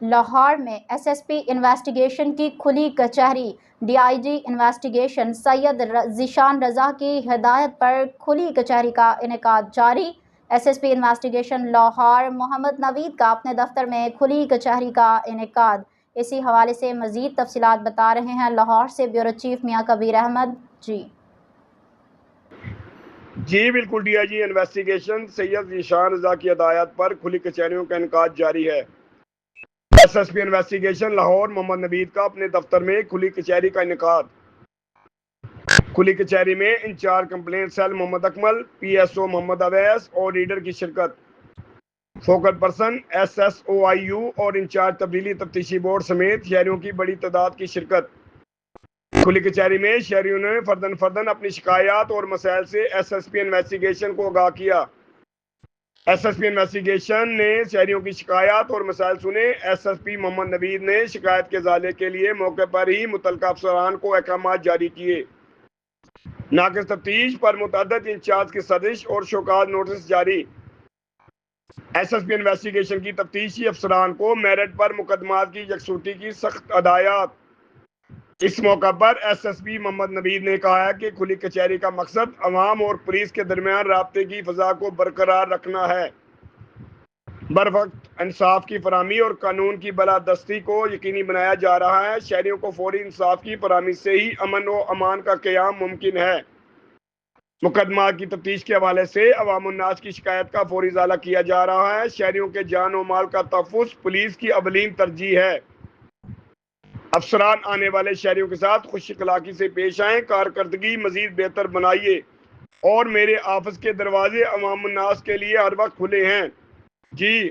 لاہور میں S S P investigation کی کھلی کچہری۔ D I G investigation Syed Zeeshan Raza کی ہدایت پر کھلی کچہری کا انعقاد جاری۔ S S P investigation Lahore Muhammad Naveed کا اپنے دفتر میں کھلی کچہری کا انعقاد۔ اسی حوالے سے مزید تفصیلات بتا رہے ہیں لاہور سے بیورو چیف میاں کبیر احمد۔ جی بالکل، D I G investigation Syed Zeeshan Raza کی ہدایت پر کھلی کچہریوں کا انعقاد جاری ہے۔ S S P investigation Lahore Muhammad Naveed کا اپنے دفتر میں کھلی کچہری کا انعقاد۔ کھلی کچہری میں انچارج کمپلینٹ سیل محمد اکمل، پی ایس او محمد اویس اور ریڈر کی شرکت۔ Focal person S S O I you اور انچارج تبدیلی تفتیشی بورڈ سمیت شہریوں کی بڑی تعداد کی شرکت۔ کھلی کچہری میں شہریوں نے فردن اپنی شکایات اور مسائل سے ایس ایس پی انویسٹیگیشن کو آگاہ کیا۔ ایس ایس پی انویسٹیگیشن نے شہریوں کی شکایات اور مسائل سنے۔ ایس ایس پی محمد نوید نے شکایت کے ازالے کے لیے موقع پر ہی متعلقہ افسران کو احکامات جاری کیے۔ ناقص تفتیش پر متعدد انچارج کی سرزش اور شوکاز نوٹس جاری۔ ایس ایس پی انویسٹیگیشن کی تفتیشی افسران کو میرٹ پر مقدمات کی یکسوٹی کی سخت ہدایات۔ اس موقع پر ایس ایس پی محمد نوید نے کہا کہ کھلی کچہری کا مقصد عوام اور پولیس کے درمیان رابطے کی فضا کو برقرار رکھنا ہے، بروقت انصاف کی فراہمی اور قانون کی بالادستی کو یقینی بنایا جا رہا ہے۔ شہریوں کو فوری انصاف کی فراہمی سے ہی امن و امان کا قیام ممکن ہے۔ مقدمات کی تفتیش کے حوالے سے عوام الناس کی شکایت کا فوری ازالہ کیا جا رہا ہے۔ شہریوں کے جان و مال کا تحفظ پولیس کی اولین ترجیح ہے۔ افسران آنے والے شہریوں کے ساتھ خوش اخلاقی سے پیش آئیں، کارکردگی مزید بہتر بنائیے اور میرے آفس کے دروازے عوام الناس کے لیے ہر وقت کھلے ہیں۔ جی